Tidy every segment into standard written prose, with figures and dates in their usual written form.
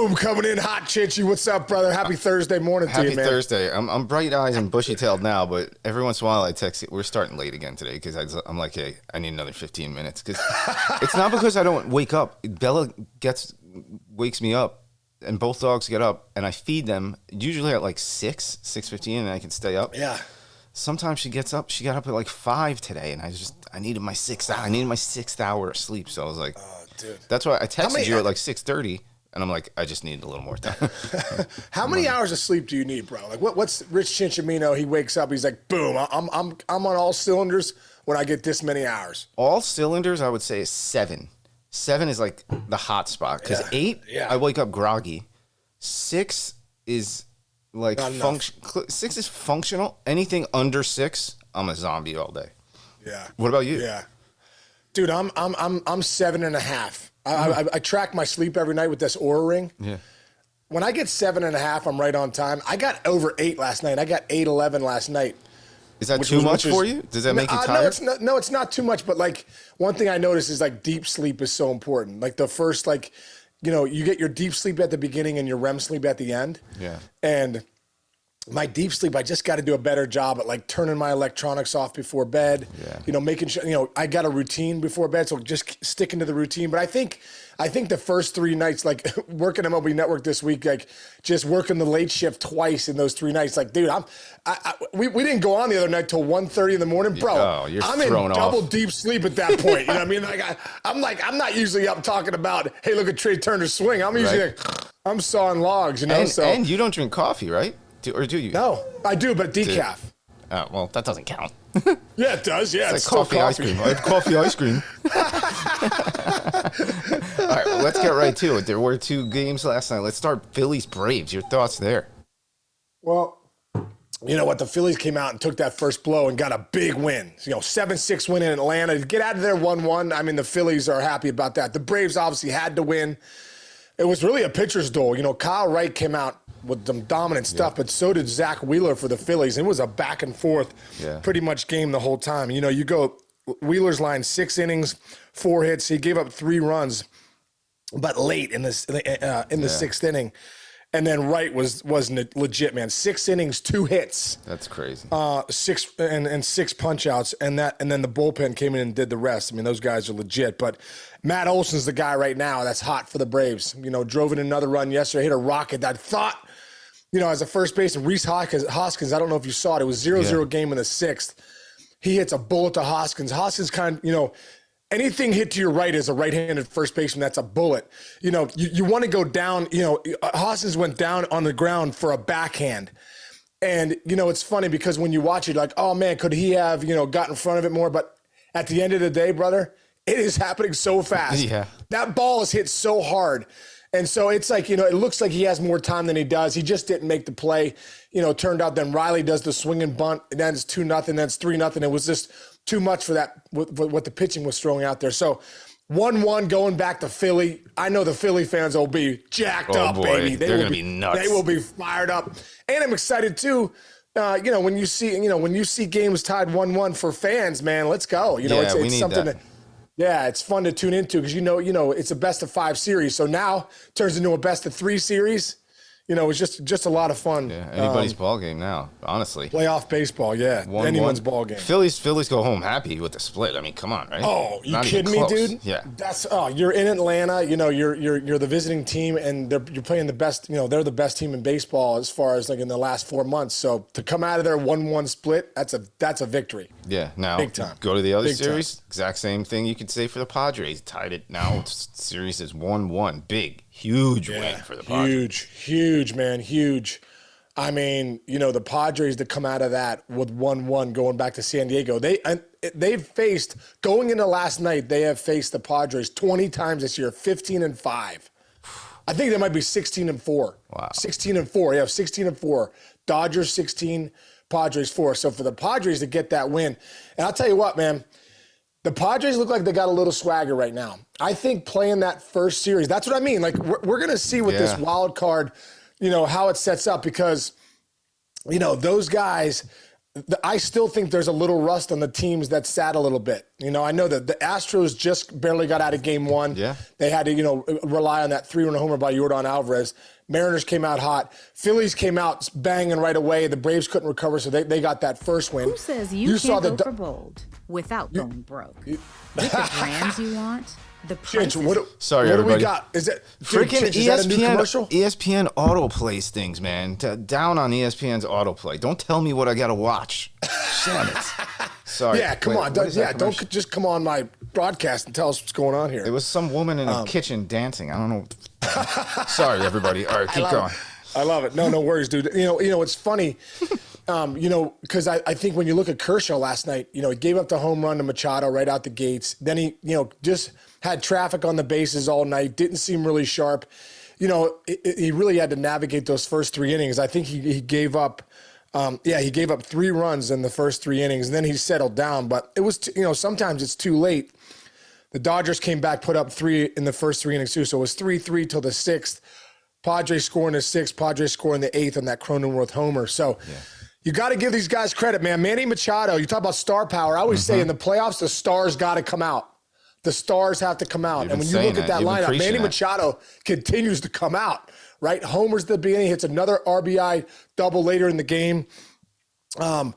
Boom, coming in hot, Chinchy. What's up, brother? Happy Thursday morning to you, man. Happy Thursday. I'm bright eyes and bushy tailed now, but every once in a while I text you. We're starting late again today because I'm like, hey, I need another 15 minutes. Because it's not because I don't wake up. Bella wakes me up, and both dogs get up, and I feed them usually at like 6:15, and I can stay up. Yeah. Sometimes she gets up. She got up at like 5 today, and I needed my sixth hour of sleep. So I was like, oh, dude. That's why I texted you at like 6:30. And I'm like, I just need a little more time. How many hours of sleep do you need, bro? Like, what's Rich Cinciamino? He wakes up, he's like, boom, I'm on all cylinders when I get this many hours. All cylinders, I would say, is 7. 7 is like the hot spot because 8, I wake up groggy. 6 is like 6 is functional. Anything under 6, I'm a zombie all day. Yeah. What about you? Yeah, dude, I'm 7.5. I track my sleep every night with this Oura Ring. Yeah. When I get 7.5, I'm right on time. I got over 8 last night. I got 8:11 last night. Is that too much for you? Does that make you tired? No, it's not too much. But like one thing I noticed is like deep sleep is so important. Like the first, like, you get your deep sleep at the beginning and your REM sleep at the end. Yeah. And my deep sleep, I just got to do a better job at like turning my electronics off before bed. Yeah. Making sure, I got a routine before bed, so just sticking to the routine. But I think the first 3 nights, like working MLB Network this week, like just working the late shift twice in those 3 nights, like, dude, we didn't go on the other night till 1:30 in the morning, bro. Oh, I'm in double deep sleep at that point. You know what I mean? Like I'm not usually up talking about, hey, look at Trey Turner's swing. I'm usually like, I'm sawing logs, And you don't drink coffee, right? Or do you? No, I do, but decaf. Oh, well, that doesn't count. Yeah, it does. Yeah, it's like coffee ice cream. I have coffee ice cream. All right, well, let's get right to it. There were 2 games last night. Let's start Phillies Braves. Your thoughts there? Well, you know what? The Phillies came out and took that first blow and got a big win. 7-6 win in Atlanta. Get out of there 1-1. I mean, the Phillies are happy about that. The Braves obviously had to win. It was really a pitcher's duel. Kyle Wright came out with some dominant stuff, but so did Zach Wheeler for the Phillies. It was a back and forth, pretty much game the whole time. You go Wheeler's line 6 innings, 4 hits. He gave up 3 runs, but late in the 6th inning. And then Wright was legit, man. 6 innings, 2 hits. That's crazy. 6 punch outs, and then the bullpen came in and did the rest. I mean, those guys are legit. But Matt Olson's the guy right now that's hot for the Braves. Drove in another run yesterday, hit a rocket that thought, as a first baseman, Rhys Hoskins, I don't know if you saw it. It was 0-0 game in the 6th. He hits a bullet to Hoskins. Hoskins anything hit to your right as a right-handed first baseman, that's a bullet. You want to go down. Hoskins went down on the ground for a backhand. And, it's funny because when you watch it, like, oh, man, could he have, got in front of it more? But at the end of the day, brother, it is happening so fast. Yeah. That ball is hit so hard. And so it's like, it looks like he has more time than he does. He just didn't make the play. Turned out then Riley does the swing and bunt, and then it's 2-0, then it's 3-0. It was just too much for that, what the pitching was throwing out there. So 1-1 going back to Philly. I know the Philly fans will be jacked up, boy. baby. They're going to be nuts. They will be fired up. And I'm excited too. When you see games tied 1-1 for fans, man, let's go. It's something that. Yeah, it's fun to tune into because it's a best of 5 series. So now it turns into a best of 3 series. It's just a lot of fun. Yeah, anybody's ball game now, honestly. Playoff baseball, yeah. 1-1. Anyone's ball game. Phillies go home happy with the split. I mean, come on, right? Oh, you Not kidding me, dude? Yeah. You're in Atlanta. You're the visiting team, and you're playing the best. They're the best team in baseball as far as like in the last 4 months. So to come out of there 1-1 split, that's a victory. Yeah. Now big time. Go to the other Big series. Time. Exact same thing you could say for the Padres. Tied it now. Series is 1-1. Big. Huge win for the Padres. Huge, man, huge. I mean, the Padres to come out of that with 1-1 going back to San Diego. They've faced, going into last night, they have faced the Padres 20 times this year, 15-5. I think they might be 16-4. Wow. 16-4. Yeah, 16-4. Dodgers 16, Padres 4. So for the Padres to get that win, and I'll tell you what, man, the Padres look like they got a little swagger right now. I think playing that first series, that's what I mean. Like, we're going to see with this wild card, how it sets up because, those guys, I still think there's a little rust on the teams that sat a little bit. I know that the Astros just barely got out of game one. Yeah. They had to, rely on that 3-run homer by Yordan Alvarez. Mariners came out hot. Phillies came out banging right away. The Braves couldn't recover, so they got that first win. Who says you can't go for bold without going broke? With the brands you want, the prices. Sorry, what everybody. Do we got? Is it freaking Chinch, is that a new commercial? ESPN autoplays things, man. Down on ESPN's autoplay. Don't tell me what I got to watch. Damn it. Sorry. Yeah, come on. Don't just come on my broadcast and tell us what's going on here. It was some woman in a kitchen dancing. I don't know. Sorry, everybody. All right, keep going. I love it. No worries, dude. It's funny, because I think when you look at Kershaw last night, he gave up the home run to Machado right out the gates. Then he, just had traffic on the bases all night, didn't seem really sharp. He really had to navigate those first 3 innings. I think he gave up, he gave up 3 runs in the first 3 innings, and then he settled down. But it was, sometimes it's too late. The Dodgers came back, put up 3 in the first 3 innings too. So it was 3-3 till the 6th. Padres scoring the 6th, Padres scoring the 8th on that Cronenworth homer. So you got to give these guys credit, man. Manny Machado, you talk about star power. I always say in the playoffs, the stars got to come out. The stars have to come out. And when you look at that lineup, Manny Machado continues to come out, right? Homers at the beginning, hits another RBI double later in the game. So,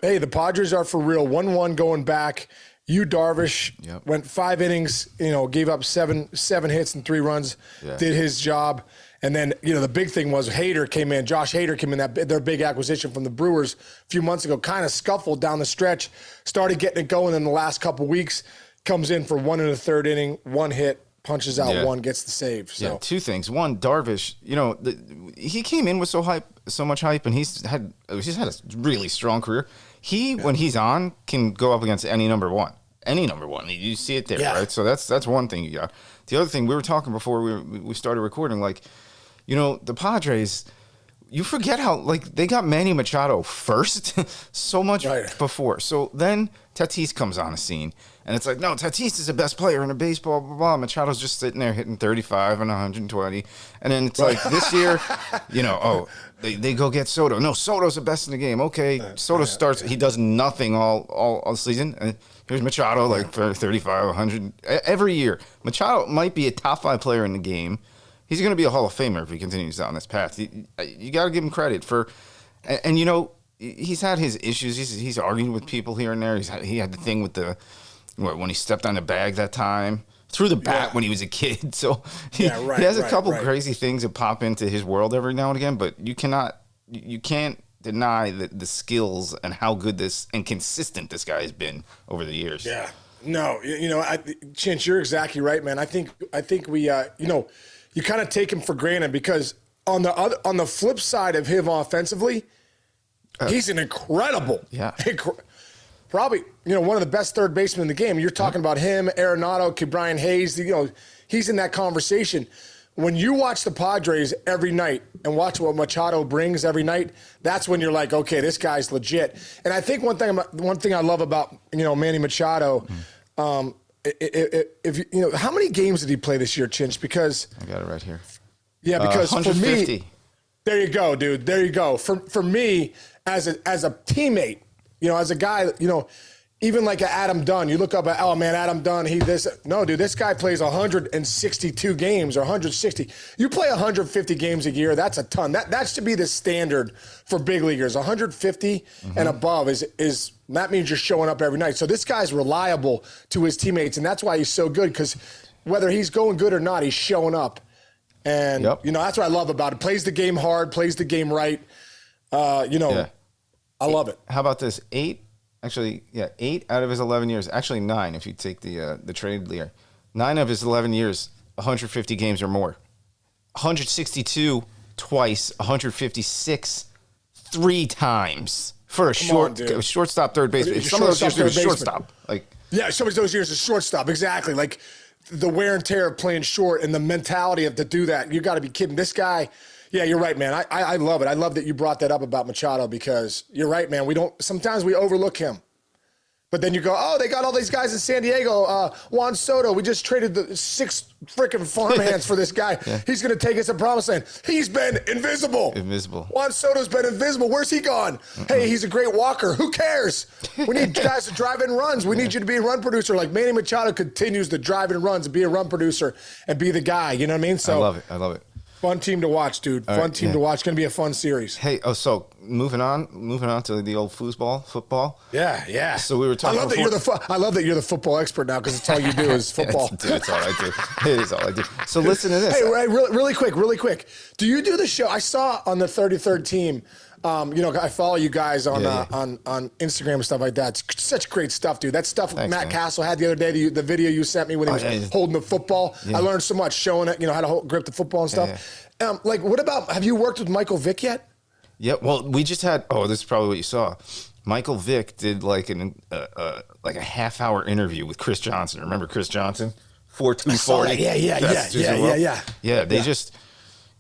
hey, the Padres are for real. 1-1 going back. Darvish went 5 innings, gave up seven hits and 3 runs, did his job. And then, the big thing was Hader came in. Josh Hader came in, their big acquisition from the Brewers a few months ago, kind of scuffled down the stretch, started getting it going in the last couple weeks, comes in for 1 1/3 inning, 1 hit, punches out 1, gets the save. So 2 things. One, Darvish, he came in with so much hype, and he's had a really strong career. When he's on, can go up against any number one. Any number one. You see it there, right? So that's one thing you got. The other thing, we were talking before we started recording, the Padres, you forget how, they got Manny Machado first so much before. So then Tatis comes on the scene, and it's no, Tatis is the best player in the baseball, blah, blah, blah. Machado's just sitting there hitting 35 and 120. And then it's this year, they go get Soto. No, Soto's the best in the game. Okay, Soto starts, he does nothing all season. And here's Machado, for 35, 100. Every year, Machado might be a top 5 player in the game. He's going to be a Hall of Famer if he continues down this path. You got to give him credit for, and he's had his issues. He's argued with people here and there. He had the thing with when he stepped on the bag that time, threw the bat when he was a kid. So he has a couple crazy things that pop into his world every now and again. But you can't deny the skills and how good and consistent this guy has been over the years. Yeah, no, Chinch, you're exactly right, man. I think we, you kind of take him for granted because on the flip side of him offensively, he's an incredible, probably one of the best third basemen in the game. You're talking about him, Arenado, Brian Hayes. He's in that conversation. When you watch the Padres every night and watch what Machado brings every night, that's when you're like, okay, this guy's legit. And I think one thing I love about Manny Machado. If how many games did he play this year, Chinch? Because I got it right here. Yeah, because 150. For me, there you go, dude. There you go. For me, as a teammate, as a guy, even like Adam Dunn, you look up at, oh man, Adam Dunn, no, dude, this guy plays 162 games or 160. You play 150 games a year, that's a ton. That should be the standard for big leaguers. 150 and above is that means you're showing up every night. So this guy's reliable to his teammates, and that's why he's so good, because whether he's going good or not, he's showing up. And, that's what I love about it. Plays the game hard, plays the game right. I love it. How about this? 8 out of his 11 years. Actually, 9 if you take the trade year. 9 of his 11 years, 150 games or more. 162 twice, 156 3 times for a shortstop, third baseman. Some of those years he was shortstop. Some of those years is shortstop. Exactly. The wear and tear of playing short and the mentality to do that. You got to be kidding. This guy. Yeah, you're right, man. I love it. I love that you brought that up about Machado, because you're right, man. Sometimes we overlook him. But then you go, oh, they got all these guys in San Diego. Juan Soto, we just traded the 6 freaking farmhands for this guy. Yeah. He's going to take us to promised land. He's been invisible. Juan Soto's been invisible. Where's he gone? Hey, he's a great walker. Who cares? We need guys to drive in runs. We need you to be a run producer. Like Manny Machado continues to drive in runs and be a run producer and be the guy. You know what I mean? So I love it. Fun team to watch, dude. Fun team to watch. Going to be a fun series. Hey, so moving on to the old football. Yeah. So we were talking. I love that you're the football expert now because it's all you do is football. It's all I do. It is all I do. So listen to this. Hey, really quick. Do you do the show? I saw on the 33rd team. I follow you guys on Instagram and stuff like that. It's such great stuff, dude. That stuff Thanks, Matt Castle had the other day, the video you sent me when he was holding the football. Yeah. I learned so much showing it, how to grip the football and stuff. Yeah. What about, have you worked with Michael Vick yet? Yeah, well, we just had, this is probably what you saw. Michael Vick did like a half-hour interview with Chris Johnson. Remember Chris Johnson? 4-2-40. Yeah, they just...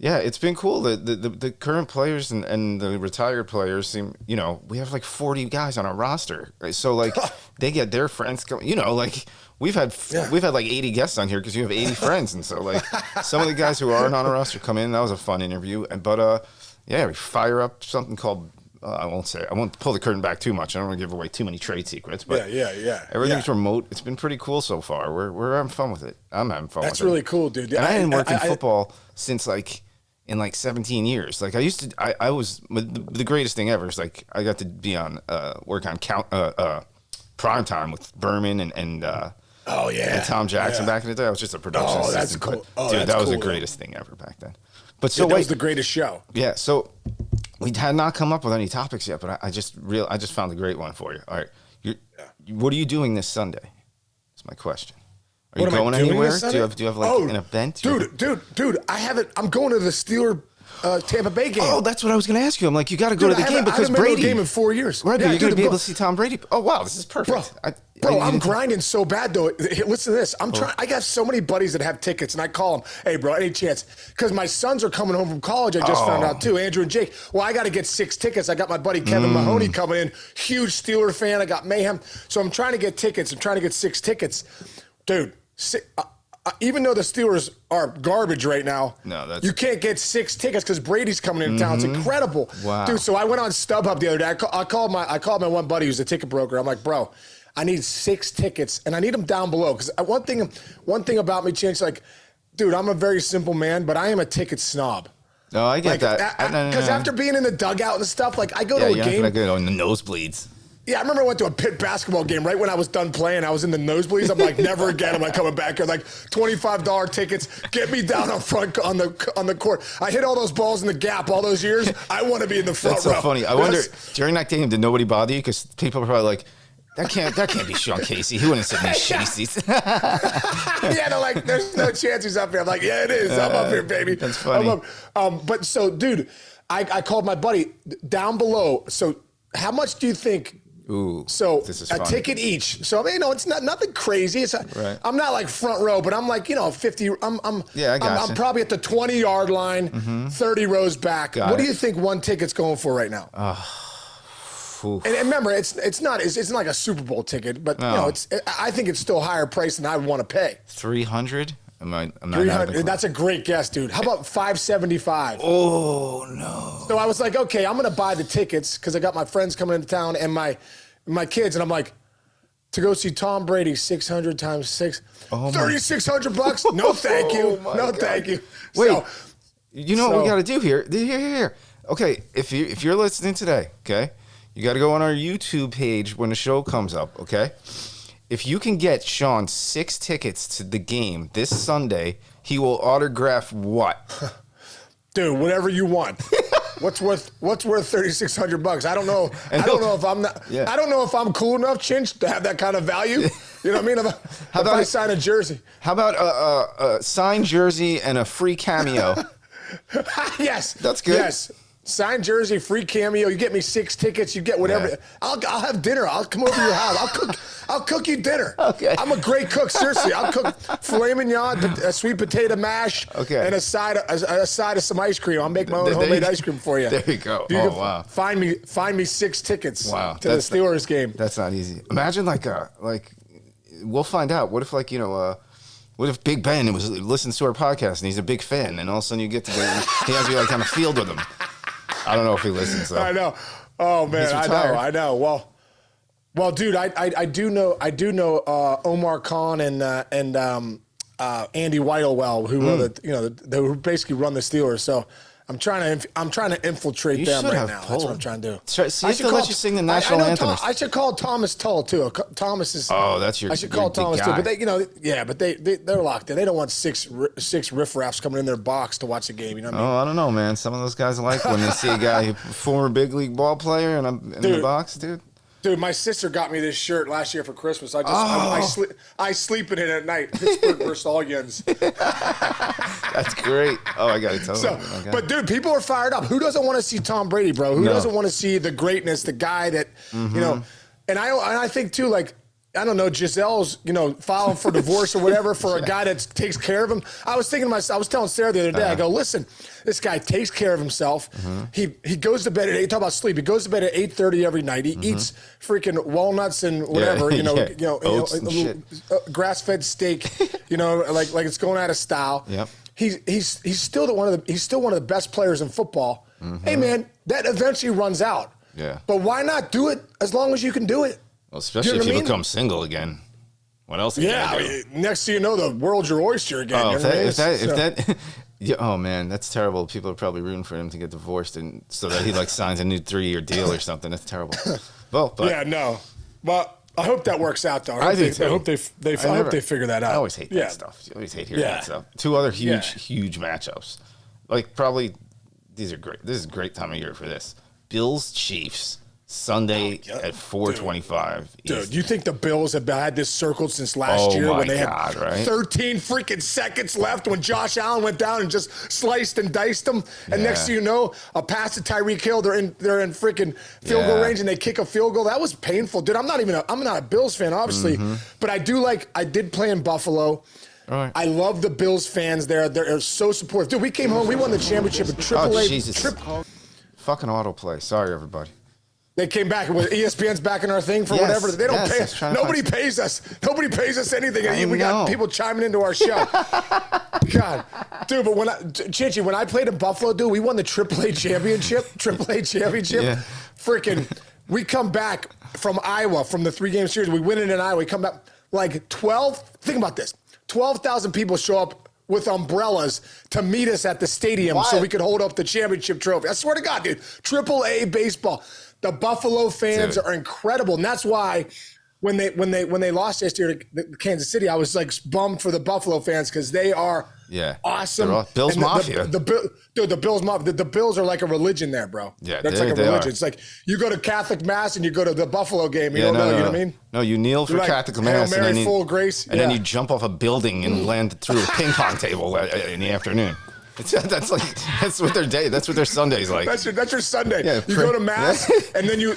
Yeah, it's been cool. The current players and the retired players seem, we have like 40 guys on our roster. Right? So like they get their friends coming, like we've had like 80 guests on here because you have 80 friends. And so like some of the guys who aren't on our roster come in. That was a fun interview. But we fire up something called, I won't pull the curtain back too much. I don't want to give away too many trade secrets. But everything's remote. It's been pretty cool so far. We're having fun with it. I'm having fun with it. That's really cool, dude. And I hadn't worked in football since in 17 years. Like I used to, I was the greatest thing ever. Is like I got to be on work on prime time with Berman and Tom Jackson back in the day. I was just a production assistant. That's cool. Dude, that was the greatest thing ever back then. But so that was the greatest show. Yeah. So we had not come up with any topics yet, but I just found a great one for you. All right, what are you doing this Sunday? That's my question. Are you going anywhere? Do you have like an event? Dude, I haven't. I'm going to the Steeler Tampa Bay game. Oh, that's what I was going to I'm like, you got to go to the game because Brady. I haven't been to a game in 4 years. Right, you're going to be able to see Tom Brady. Oh, wow, this is perfect. Bro, I'm grinding so bad though. Listen to this. I'm trying. I got so many buddies that have tickets, and I call them, "Hey, bro, any chance?" Because my sons are coming home from college. I just found out too. Andrew and Jake. Well, I got to get 6 tickets. I got my buddy Kevin Mahoney coming in. Huge Steeler fan. I got Mayhem. So I'm trying to get tickets. I'm trying to get 6 tickets, dude. Even though the Steelers are garbage right now, you can't get 6 tickets because Brady's coming into town. It's incredible, dude. So I went on StubHub the other day. I called my one buddy who's a ticket broker. I'm like, bro, I need 6 tickets, and I need them down below because one thing about me, Chance, like, dude, I'm a very simple man, but I am a ticket snob. No, I get that. Because after being in the dugout and stuff, like I go to a game. Yeah, go in the nosebleeds. Yeah, I remember I went to a Pitt basketball game right when I was done playing. I was in the nosebleeds. I'm like, never again am I coming back here. Like $25 tickets, get me down up front on the court. I hit all those balls in the gap all those years. I want to be in the front row. That's so funny. I wonder during that game, did nobody bother you? Because people are probably like, that can't be Sean Casey. He wouldn't sit in these shitty seats. Yeah, they're like, there's no chance he's up here. I'm like, yeah, it is. I'm up here, baby. That's funny. But so, dude, I called my buddy down below. So how much do you think? Ooh, so this is a funny. ticket each. So I mean, it's nothing crazy. I'm not like front row, but I'm like 50. I'm probably at the 20-yard line, 30 rows back. What do you think one ticket's going for right now? And remember, it's not like a Super Bowl ticket, but I think it's still higher price than I would want to pay. 300. I'm not 300. That's a great guess, dude. How about 575? Oh no. So I was like, okay, I'm gonna buy the tickets because I got my friends coming into town and my kids, and I'm like, to go see Tom Brady, 600 times 6, $3,600. No, thank you. No, thank you. Wait, what we got to do here? Here. Okay, if you're listening today, okay, you got to go on our YouTube page when the show comes up, okay. If you can get Sean 6 tickets to the game this Sunday, he will autograph what? Dude, whatever you want. What's worth $3,600? I don't know. I don't know if I'm not. Yeah. I don't know if I'm cool enough, Chinch, to have that kind of value. You know what I mean? If I sign a jersey. How about a signed jersey and a free cameo? Yes. That's good. Yes. signed jersey, free cameo. You get me 6 tickets. You get whatever. Yeah. I'll have dinner. I'll come over to your house. I'll cook you dinner. Okay. I'm a great cook. Seriously, I'll cook filet mignon, a sweet potato mash, and a side of some ice cream. I'll make my own homemade ice cream for you. There you go. You wow. Find me 6 tickets. Wow. To the Steelers game. That's not easy. Imagine like we'll find out. What if what if Big Ben listens to our podcast and he's a big fan, and all of a sudden you get to he has you like on the field with him. I don't know if he listens though. I know. Oh man, I know. Well, dude, I do know Omar Khan and Andy Whitewell, who who basically run the Steelers. So I'm trying to infiltrate them right now. That's what I'm trying to do. See if they'll let you sing the national anthem. I should call Thomas Tull too. Thomas is. Oh, that's your. I should call Thomas too. But they're locked in. They don't want six riffraffs coming in their box to watch the game. You know what I mean? Oh, I don't know, man. Some of those guys like when they see a guy, former big league ball player, and I'm in the box, dude. Dude, my sister got me this shirt last year for Christmas. I sleep in it at night. Pittsburgh versus All-Yens. That's great. Oh, I got to tell you. But, dude, people are fired up. Who doesn't want to see Tom Brady, bro? Who doesn't want to see the greatness, the guy that, And I think, too, like, I don't know, Giselle's, filing for divorce or whatever for a guy that takes care of him. I was thinking to myself, I was telling Sarah the other day, I go, listen, this guy takes care of himself. He goes to bed at 8, talk about sleep. He goes to bed at 8:30 every night. He eats freaking walnuts and whatever, Oats and shit. Grass-fed steak, like it's going out of style. Yep. He's still one of the best players in football. Hey man, that eventually runs out. Yeah. But why not do it as long as you can do it? Well, especially if you become single again. What else? Next thing you know, the world's your oyster again. Oh, oh man, that's terrible. People are probably rooting for him to get divorced, and so that he signs a new 3-year deal or something. That's terrible. Well, but But I hope that works out, though. I hope they figure that out. I always hate that stuff. You always hate hearing that stuff. 2 other huge matchups. Probably these are great. This is a great time of year for this. Bills Chiefs. Sunday at 4:25. Dude, you think the Bills have had this circled since last year when they had 13 freaking seconds left when Josh Allen went down and just sliced and diced them, and next thing you know, a pass to Tyreek Hill, they're in freaking field goal range and they kick a field goal. That was painful, dude. I'm not a Bills fan, obviously, but I did play in Buffalo. Right. I love the Bills fans there. They're so supportive. Dude, we came home, we won the championship with AAA. Oh, Jesus. Fucking autoplay. Sorry, everybody. They came back with ESPN's backing our thing for whatever. They don't pay us. Nobody pays us. Nobody pays us anything. We got people chiming into our show. God, dude. But when I played in Buffalo, dude, we won the AAA championship. Yeah. Freaking, we come back from Iowa from the 3-game series. We win it in Iowa. We come back like 12. Think about this: 12,000 people show up with umbrellas to meet us at the stadium so we could hold up the championship trophy. I swear to God, dude. AAA baseball. The Buffalo fans are incredible, and that's why when they lost yesterday to Kansas City, I was like bummed for the Buffalo fans because they are awesome. Bills Mafia. The Bills Mafia. The Bills are like a religion there, bro. Yeah, that's like a religion. It's like you go to Catholic Mass and you go to the Buffalo game. You don't know, you know what I mean? No, you kneel for Catholic Mass, Hail Mary, full of grace, and then you jump off a building and land through a ping pong table in the afternoon. That's what their day. That's what their Sunday's like. That's your Sunday. Yeah, you go to mass and then you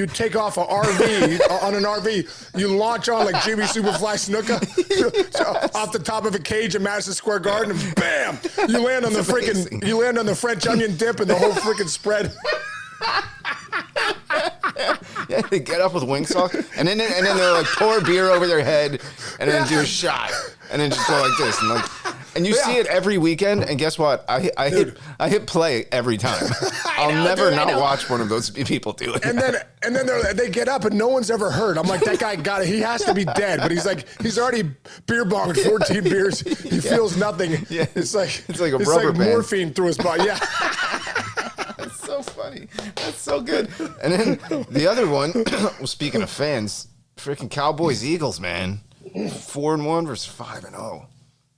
take off an RV on an RV. You launch on like Jimmy Superfly Snuka off the top of a cage in Madison Square Garden, and bam, you land on the French onion dip and the whole freaking spread. Yeah, they get up with Wingstop, and then they're like pour beer over their head, and then do a shot, and then just go like this, and you see it every weekend. And guess what? I hit play every time. I'll never watch one of those people do it. And then they get up, and no one's ever heard. I'm like, that guy got it. He has to be dead, but he's already beer bonged 14 beers. He feels nothing. Yeah, it's like a rubber band. Morphine through his body. Yeah. So funny. That's so good. And then the other one, well, speaking of fans, freaking Cowboys Eagles, man. 4-1 versus 5-0.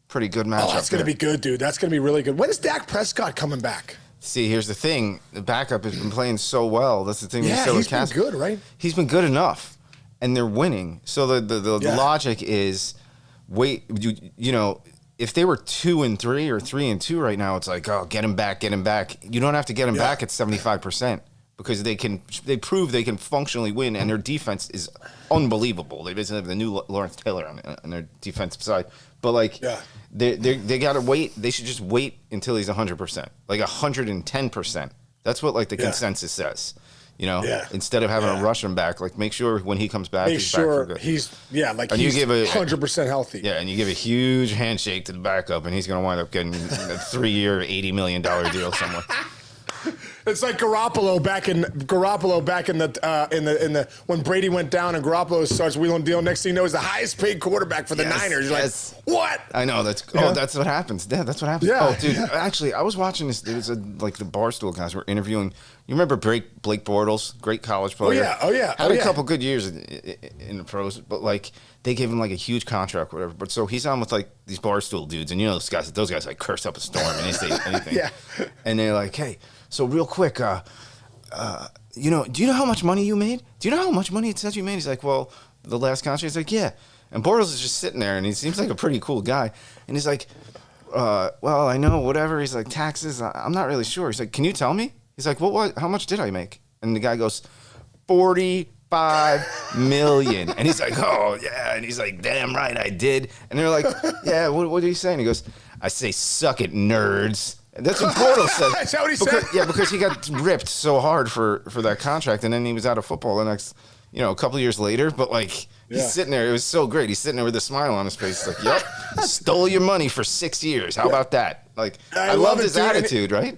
Pretty good matchup. Oh, that's going to be good, dude. That's going to be really good. When is Dak Prescott coming back? See, here's the thing. The backup has been playing so well. That's the thing. Yeah, he's been good, right? He's been good enough, and they're winning. So the logic is, wait, if they were 2-3 or 3-2 right now, it's like, oh, get him back, get him back. You don't have to get him back at 75% because they prove they can functionally win, and their defense is unbelievable. They basically have the new Lawrence Taylor on their defensive side, but like, they gotta wait. They should just wait until he's 100%, like 110%. That's what like the consensus says. You know, instead of having to rush him back, like make sure when he comes back, he's back for good. He's and he's 100% healthy. Yeah, and you give a huge handshake to the backup, and he's going to wind up getting a 3-year, $80 million deal somewhere. It's like Garoppolo back in the when Brady went down and Garoppolo starts wheeling deal. Next thing you know, he's the highest paid quarterback for the Niners. You're like, what? I know that's that's what happens. Yeah, that's what happens. Yeah. Oh, dude, actually, I was watching this. It was like the Barstool guys were interviewing. You remember Blake Bortles, great college player? Oh yeah. Had a couple good years in the pros, but like they gave him like a huge contract, or whatever. But so he's on with like these Barstool dudes, and you know those guys like curse up a storm and they say anything. And they're like, hey. So real quick, do you know how much money you made? Do you know how much money it says you made? He's like, well, the last contract. He's like, yeah. And Bortles is just sitting there, and he seems like a pretty cool guy. And he's like, well, I know, whatever. He's like, taxes, I'm not really sure. He's like, can you tell me? He's like, what? How much did I make? And the guy goes, $45 million. And he's like, oh, yeah. And he's like, damn right, I did. And they're like, yeah, what are you saying? He goes, I say, suck it, nerds. And that's what Bortles said. Is that what he said? Yeah, because he got ripped so hard for that contract, and then he was out of football the next, a couple years later. But like he's sitting there, it was so great. He's sitting there with a smile on his face, like, "Yep, stole your money for 6 years. How about that?" Like I love his attitude, right?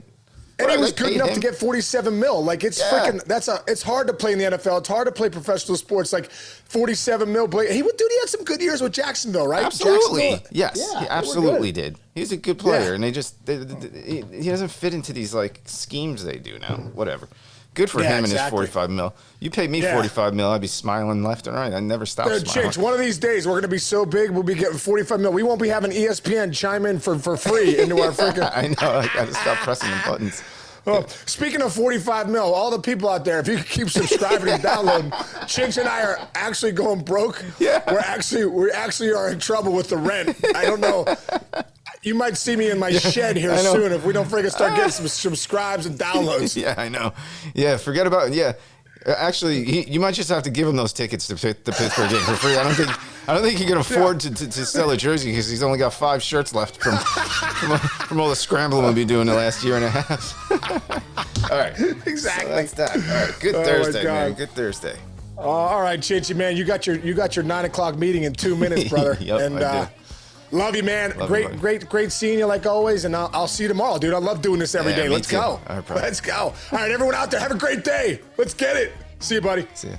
And he was good enough to get $47 million. Like it's freaking. It's hard to play in the NFL. It's hard to play professional sports. Like $47 million. He had some good years with Jacksonville, right? Absolutely. Yes, he absolutely did. He's a good player, and he doesn't fit into these like schemes they do now. Whatever. Good for him and his $45 million. You pay me $45 million, I'd be smiling left and right. I never stop smiling. Chicks, one of these days we're gonna be so big, we'll be getting $45 million. We won't be having ESPN chime in for free into our freaking. I know. I gotta stop pressing the buttons. Well, speaking of $45 million, all the people out there, if you keep subscribing and downloading, Chinch and I are actually going broke. Yeah. We actually are in trouble with the rent. I don't know. You might see me in my shed here soon if we don't freaking start getting some subscribes and downloads. Yeah, I know. Yeah, forget about it. Yeah. Actually, you might just have to give him those tickets to the Pittsburgh game for free. I don't think he can afford to sell a jersey because he's only got 5 shirts left from all the scrambling we'll be doing the last year and a half. All right, exactly. So that's that. All right, good Thursday, man. Good Thursday. All right, Chinchy, man, you got your 9:00 meeting in 2 minutes, brother. Yep, and I do. Love you, man. Great seeing you like always, and I'll see you tomorrow, dude. I love doing this every day. Let's go. All right, Let's go. All right, everyone out there, have a great day. Let's get it. See you, buddy. See you.